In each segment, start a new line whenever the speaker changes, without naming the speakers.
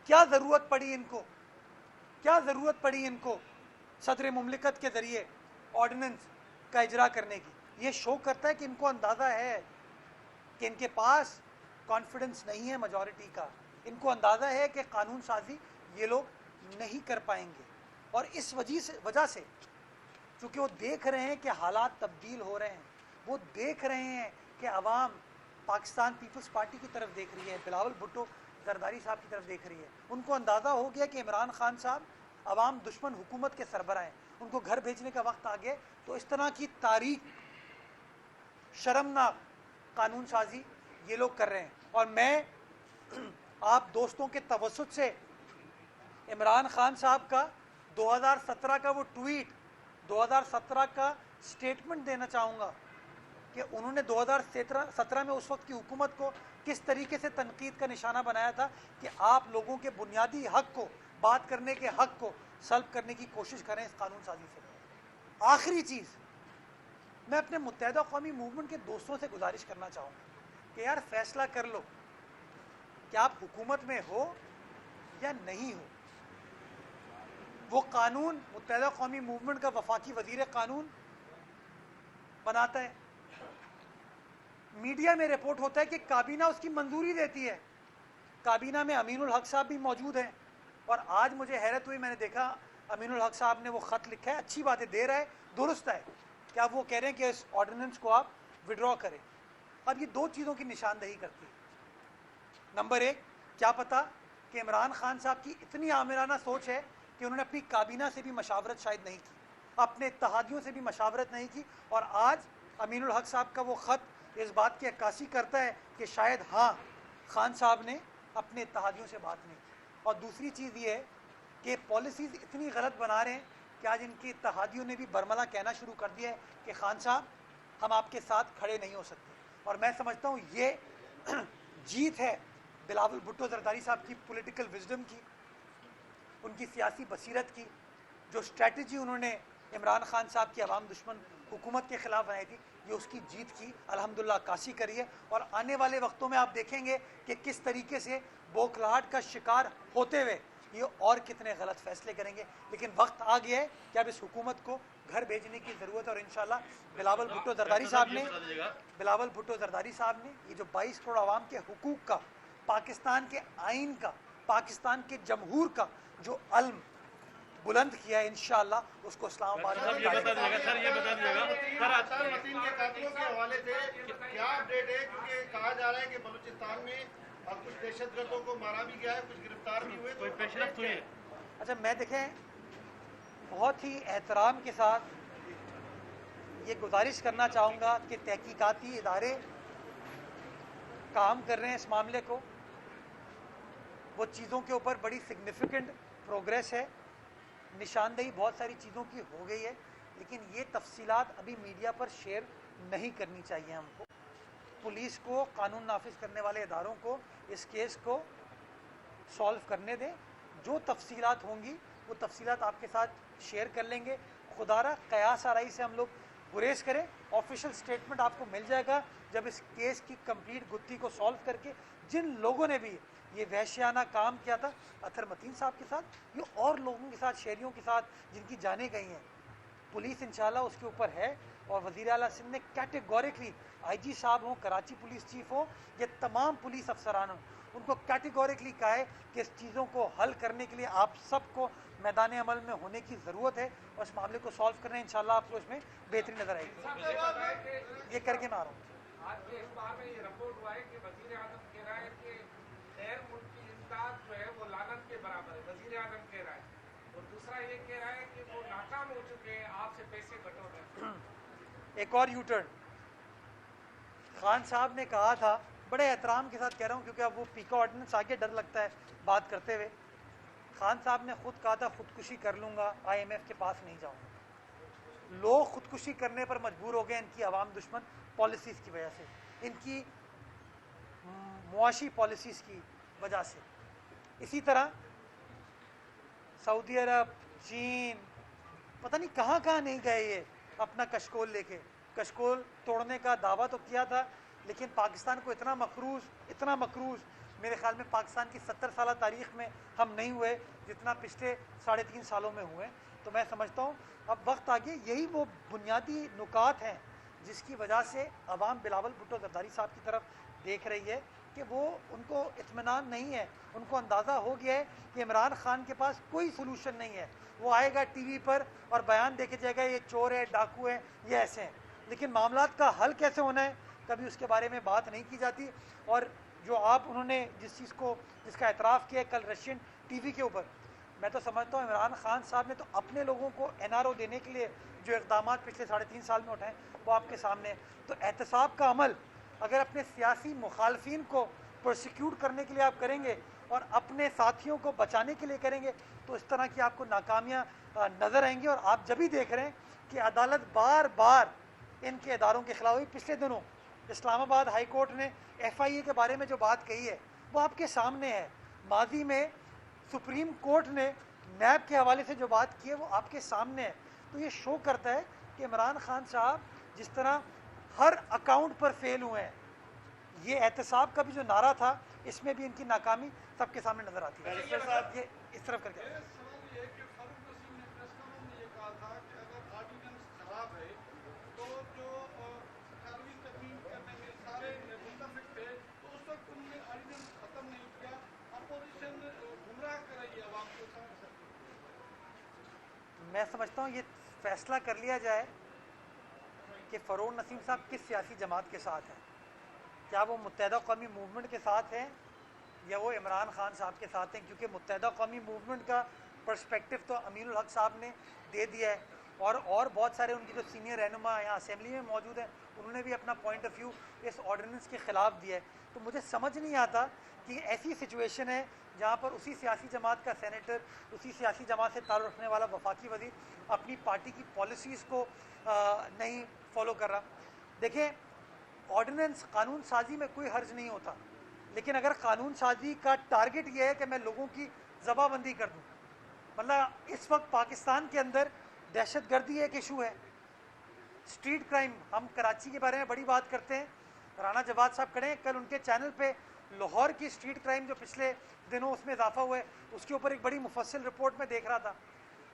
کیا ضرورت پڑی ان کو صدر مملکت کے ذریعے آرڈیننس کا اجرا کرنے کی؟ یہ شو کرتا ہے کہ ان کو اندازہ ہے کہ ان کے پاس کانفیڈنس نہیں ہے میجورٹی کا، ان کو اندازہ ہے کہ قانون سازی یہ لوگ نہیں کر پائیں گے، اور اس وجہ سے چونکہ وہ دیکھ رہے ہیں کہ حالات تبدیل ہو رہے ہیں، وہ دیکھ رہے ہیں کہ عوام پاکستان پیپلز پارٹی کی طرف دیکھ رہی ہے، بلاول بھٹو زرداری صاحب کی طرف دیکھ رہی ہے، ان کو اندازہ ہو گیا کہ عمران خان صاحب عوام دشمن حکومت کے سربراہ ہیں، ان کو گھر بھیجنے کا وقت آ گیا، تو اس طرح کی تاریخ شرمناک قانون سازی یہ لوگ کر رہے ہیں۔ اور میں آپ دوستوں کے توسط سے عمران خان صاحب کا 2017 کا وہ ٹویٹ، 2017 کا سٹیٹمنٹ دینا چاہوں گا کہ انہوں نے 2017 میں اس وقت کی حکومت کو کس طریقے سے تنقید کا نشانہ بنایا تھا کہ آپ لوگوں کے بنیادی حق کو، بات کرنے کے حق کو سلب کرنے کی کوشش کریں اس قانون سازی سے۔ آخری چیز، میں اپنے متحدہ قومی موومنٹ کے دوستوں سے گزارش کرنا چاہوں گا کہ یار فیصلہ کر لو کہ آپ حکومت میں ہو یا نہیں ہو۔ وہ قانون متحدہ قومی موومنٹ کا وفاقی وزیر قانون بناتا ہے، میڈیا میں رپورٹ ہوتا ہے کہ کابینہ اس کی منظوری دیتی ہے، کابینہ میں امین الحق صاحب بھی موجود ہیں، اور آج مجھے حیرت ہوئی، میں نے دیکھا امین الحق صاحب نے وہ خط لکھا ہے، اچھی باتیں دے رہا ہے، درست ہے کہ آپ وہ کہہ رہے ہیں کہ اس آرڈیننس کو آپ وڈرا کریں۔ اب یہ دو چیزوں کی نشاندہی کرتی ہے۔ نمبر ایک، کیا پتا کہ عمران خان صاحب کی اتنی آمرانہ سوچ ہے کہ انہوں نے اپنی کابینہ سے بھی مشاورت شاید نہیں کی، اپنے اتحادیوں سے بھی مشاورت نہیں کی، اور آج امین الحق صاحب کا وہ خط اس بات کی عکاسی کرتا ہے کہ شاید ہاں خان صاحب نے اپنے اتحادیوں سے بات نہیں کی۔ اور دوسری چیز یہ ہے کہ پالیسیز اتنی غلط بنا رہے ہیں کہ آج ان کے اتحادیوں نے بھی برملا کہنا شروع کر دیا ہے کہ خان صاحب ہم آپ کے ساتھ کھڑے نہیں ہو سکتے۔ اور میں سمجھتا ہوں یہ جیت ہے بلاول بھٹو زرداری صاحب کی پولیٹیکل وزڈم کی، ان کی سیاسی بصیرت کی، جو اسٹریٹجی انہوں نے عمران خان صاحب کی عوام دشمن حکومت کے خلاف بنائی تھی، یہ اس کی جیت کی الحمدللہ عکاسی کری ہے۔ اور آنے والے وقتوں میں آپ دیکھیں گے کہ کس طریقے سے بوکھلاہٹ کا شکار ہوتے ہوئے یہ اور کتنے غلط فیصلے کریں گے، لیکن وقت آ گیا ہے کہ اب اس حکومت کو گھر بھیجنے کی ضرورت ہے، اور انشاءاللہ بلاول بھٹو زرداری صاحب نے یہ جو 22 کروڑ عوام کے حقوق کا، پاکستان کے آئین کا، پاکستان کے جمہور کا جو علم بلند کیا ہے، انشاءاللہ اس کو اسلام آباد میں
یہ بتا دیجیے گا سر متین کے قاتلوں کے حوالے سے کیا اپڈیٹ ہے؟ کیونکہ کہا جا رہا ہے کہ بلوچستان میں کچھ دہشت گردوں کو مارا بھی گیا ہے، کچھ گرفتار بھی ہوئے، کوئی پیش رفت ہوئی ہے؟
اچھا، میں دیکھیں بہت ہی احترام کے ساتھ یہ گزارش کرنا چاہوں گا کہ تحقیقاتی ادارے کام کر رہے ہیں اس معاملے کو، وہ چیزوں کے اوپر بڑی سگنیفیکنٹ پروگریس ہے، نشاندہی بہت ساری چیزوں کی ہو گئی ہے، لیکن یہ تفصیلات ابھی میڈیا پر شیئر نہیں کرنی چاہیے ہم کو۔ پولیس کو، قانون نافذ کرنے والے اداروں کو اس کیس کو سالو کرنے دیں، جو تفصیلات ہوں گی وہ تفصیلات آپ کے ساتھ شیئر کر لیں گے۔ خدا را قیاس آرائی سے ہم لوگ گریز کریں، آفیشیل سٹیٹمنٹ آپ کو مل جائے گا جب اس کیس کی کمپلیٹ گتھی کو سالو کر کے جن لوگوں نے بھی یہ وحشیانہ کام کیا تھا اطہر متین صاحب کے ساتھ، یہ اور لوگوں کے ساتھ، شہریوں کے ساتھ جن کی جانیں گئی ہیں، پولیس انشاءاللہ اس کے اوپر ہے۔ اور وزیر اعلیٰ سندھ نے کیٹیگوریکلی، آئی جی صاحب ہوں، کراچی پولیس چیف ہو، یہ تمام پولیس افسران ہوں، ان کو کیٹیگوریکلی کہا ہے کہ اس چیزوں کو حل کرنے کے لیے آپ سب کو میدان عمل میں ہونے کی ضرورت ہے، اور اس معاملے کو سالو کرنے انشاءاللہ آپ کو اس میں بہتری نظر آئے گی۔ یہ کر کے میں آ رہا ہوں۔
آج کے اخبار میں یہ رپورٹ ہوا ہے کہ وزیر اعظم کہہ رہا ہے کہ غیر ملکی امداد جو ہے وہ لعنت کے برابر ہے، وزیر اعظم کہہ رہا ہے، اور دوسرا یہ کہہ رہا ہے کہ وہ ناکام ہو چکے ہیں، آپ سے پیسے بٹور رہے ہیں۔
ایک اور یو ٹرن خان صاحب نے کہا تھا، بڑے احترام کے ساتھ کہہ رہا ہوں کیونکہ اب وہ پیکا آرڈیننس آگے ڈر لگتا ہے بات کرتے ہوئے، خان صاحب نے خود کہا تھا خودکشی کر لوں گا، آئی ایم ایف کے پاس نہیں جاؤں گا۔ لوگ خودکشی کرنے پر مجبور ہو گئے ان کی عوام دشمن پالیسیز کی وجہ سے، ان کی معاشی پالیسیز کی وجہ سے۔ اسی طرح سعودی عرب، چین، پتہ نہیں کہاں کہاں نہیں گئے یہ اپنا کشکول لے کے، کشکول توڑنے کا دعویٰ تو کیا تھا، لیکن پاکستان کو اتنا مقروض میرے خیال میں پاکستان کی 70 سالہ تاریخ میں ہم نہیں ہوئے جتنا پچھلے 3.5 سالوں میں ہوئے. تو میں سمجھتا ہوں اب وقت آ گیا, یہی وہ بنیادی نکات ہیں جس کی وجہ سے عوام بلاول بھٹو زرداری صاحب کی طرف دیکھ رہی ہے کہ وہ ان کو اطمینان نہیں ہے, ان کو اندازہ ہو گیا ہے کہ عمران خان کے پاس کوئی سولوشن نہیں ہے. وہ آئے گا ٹی وی پر اور بیان دے کے جائے گا یہ چور ہے, ڈاکو ہے, یہ ایسے ہیں, لیکن معاملات کا حل کیسے ہونا ہے کبھی اس کے بارے میں بات نہیں کی جاتی. اور جو انہوں نے جس کا اعتراف کیا ہے کل رشین ٹی وی کے اوپر, میں تو سمجھتا ہوں عمران خان صاحب نے تو اپنے لوگوں کو NRO دینے کے لیے جو اقدامات پچھلے 3.5 سال میں اٹھائے وہ آپ کے سامنے ہیں. تو احتساب کا عمل اگر اپنے سیاسی مخالفین کو پروسیکیوٹ کرنے کے لیے آپ کریں گے اور اپنے ساتھیوں کو بچانے کے لیے کریں گے تو اس طرح کی آپ کو ناکامیاں نظر آئیں گی. اور آپ جب ہی دیکھ رہے ہیں کہ عدالت بار بار ان کے اداروں کے خلاف ہوئی. پچھلے دنوں اسلام آباد ہائی کورٹ نے FIA کے بارے میں جو بات کہی ہے وہ آپ کے سامنے ہے. ماضی میں سپریم کورٹ نے نیب کے حوالے سے جو بات کی ہے وہ آپ کے سامنے ہے. تو یہ شو کرتا ہے کہ عمران خان صاحب جس طرح ہر اکاؤنٹ پر فیل ہوئے ہیں, یہ احتساب کا بھی جو نعرہ تھا اس میں بھی ان کی ناکامی سب کے سامنے نظر آتی ہے. یہ اس طرف کر کے
سوال یہ ہے کہ فاروق نسیم نے پریس کانفرنس میں یہ کہا تھا کہ اگر آرڈیننس خراب ہے تو جو 18ویں ترمیم کرنے میں سارے متفق تھے تو اس وقت انہوں نے آرڈیننس ختم نہیں کیا. اپوزیشن گمراہ کر رہی ہے عوام کو سمجھ سکتے.
میں سمجھتا ہوں یہ فیصلہ کر لیا جائے کہ فاروق نسیم صاحب کس سیاسی جماعت کے ساتھ ہیں. کیا وہ متحدہ قومی موومنٹ کے ساتھ ہیں یا وہ عمران خان صاحب کے ساتھ ہیں, کیونکہ متحدہ قومی موومنٹ کا پرسپیکٹو تو امین الحق صاحب نے دے دیا ہے اور بہت سارے ان کی جو سینئر رہنما یہاں اسمبلی میں موجود ہیں انہوں نے بھی اپنا پوائنٹ آف ویو اس آرڈیننس کے خلاف دیا ہے. تو مجھے سمجھ نہیں آتا کہ ایسی سچویشن ہے جہاں پر اسی سیاسی جماعت کا سینیٹر, اسی سیاسی جماعت سے تعلق رکھنے والا وفاقی وزیر اپنی پارٹی کی پالیسیز کو نہیں فالو کر رہا. دیکھیں, آرڈیننس قانون سازی میں کوئی حرج نہیں ہوتا, لیکن اگر قانون سازی کا ٹارگٹ یہ ہے کہ میں لوگوں کی ذبح بندی کر دوں, مطلب اس وقت پاکستان کے اندر دہشت گردی ایک ایشو ہے, اسٹریٹ کرائم, ہم کراچی کے بارے میں بڑی بات کرتے ہیں, رانا جواد صاحب کھڑے ہیں, کل ان کے چینل پہ لاہور کی اسٹریٹ کرائم جو پچھلے دنوں اس میں اضافہ ہوا ہے اس کے اوپر ایک بڑی مفصل رپورٹ میں دیکھ رہا تھا.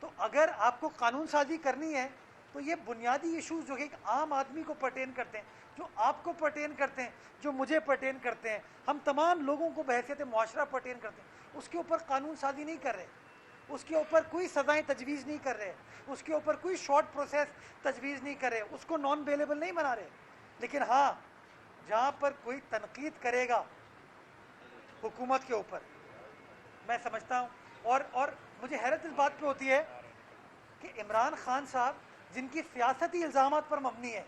تو اگر آپ کو قانون سازی کرنی ہے تو یہ بنیادی ایشوز جو کہ ایک عام آدمی کو پرٹین کرتے ہیں, جو آپ کو پرٹین کرتے ہیں, جو مجھے پرٹین کرتے ہیں, ہم تمام لوگوں کو بحیثیت معاشرہ پرٹین کرتے ہیں, اس کے اوپر قانون سازی نہیں کر رہے, اس کے اوپر کوئی سزائیں تجویز نہیں کر رہے, اس کے اوپر کوئی شارٹ پروسیس تجویز نہیں کر رہے, اس کو نان بیلیبل نہیں بنا رہے. لیکن ہاں, جہاں پر کوئی تنقید کرے گا حکومت کے اوپر, میں سمجھتا ہوں اور مجھے حیرت اس بات پہ ہوتی ہے کہ عمران خان صاحب جن کی سیاستی الزامات پر مبنی ہے,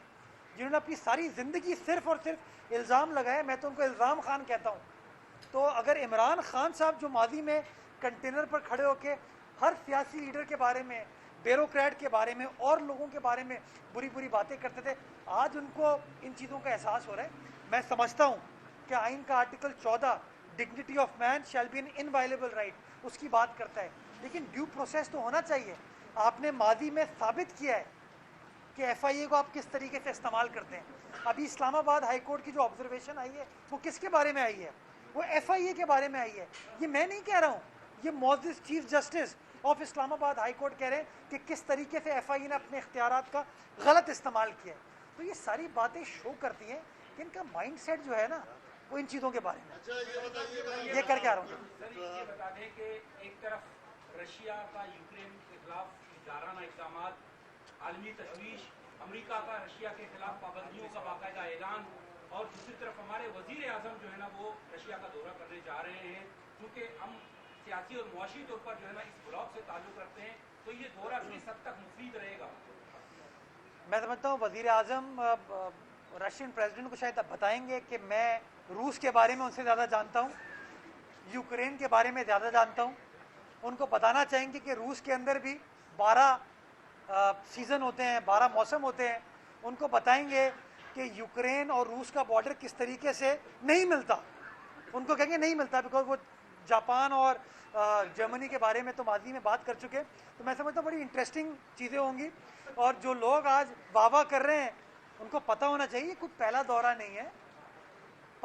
جنہوں نے اپنی ساری زندگی صرف اور صرف الزام لگائے, میں تو ان کو الزام خان کہتا ہوں. تو اگر عمران خان صاحب جو ماضی میں کنٹینر پر کھڑے ہو کے ہر سیاسی لیڈر کے بارے میں, بیوروکریٹ کے بارے میں اور لوگوں کے بارے میں بری بری باتیں کرتے تھے, آج ان کو ان چیزوں کا احساس ہو رہا ہے. میں سمجھتا ہوں کہ آئین کا article 14 dignity of man shall be an inviolable right اس کی بات کرتا ہے, لیکن ڈیو پروسیس تو ہونا چاہیے. آپ نے ماضی میں ثابت کیا ہے کہ FIA کو آپ کس طریقے سے استعمال کرتے ہیں. ابھی اسلام آباد ہائی کورٹ کی جو آبزرویشن آئی ہے وہ کس کے بارے میں آئی ہے, وہ FIA کے بارے میں آئی ہے. یہ میں نہیں کہہ رہا ہوں, یہ معزز چیف جسٹس آف اسلام آباد ہائی کورٹ کہہ رہے ہیں کہ کس طریقے سے FIA نے اپنے اختیارات کا غلط استعمال کیا ہے. تو یہ ساری باتیں شو کرتی ہیں کہ ان کا مائنڈ سیٹ جو ہے نا وہ ان چیزوں کے بارے میں. یہ کر کے آ رہا ہوں.
سر یہ بتا دیں کہ ایک طرف رشیا کا یوکرین کے خلاف جارحانہ اقدامات, عالمی تشویش, امریکہ کا رشیا کے خلاف پابندیوں کا باقاعدہ اعلان, اور دوسری طرف ہمارے وزیر اعظم جو ہے نا وہ رشیا کا دورہ کرنے جا رہے ہیں. کیونکہ ہم سیاسی اور معاشی طور پر جو ہے نا اس بلاک سے تعلق رکھتے ہیں, تو یہ دورہ کس حد تک مفید رہے گا؟
میں سمجھتا ہوں وزیر اعظم رشین پریزیڈنٹ کو شاید بتائیں گے کہ میں روس کے بارے میں ان سے زیادہ جانتا ہوں, یوکرین کے بارے میں زیادہ جانتا ہوں. ان کو بتانا چاہیں گے کہ روس کے اندر بھی 12 سیزن ہوتے ہیں, 12 موسم ہوتے ہیں. ان کو بتائیں گے کہ یوکرین اور روس کا بارڈر کس طریقے سے نہیں ملتا. ان کو کہیں گے نہیں ملتا بیکاز وہ جاپان اور جرمنی کے بارے میں تو ماضی میں بات کر چکے. تو میں سمجھتا ہوں بڑی انٹرسٹنگ چیزیں ہوں گی. اور جو لوگ آج واہ واہ کر رہے ہیں ان کو پتہ ہونا چاہیے کوئی پہلا دورہ نہیں ہے.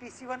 PC1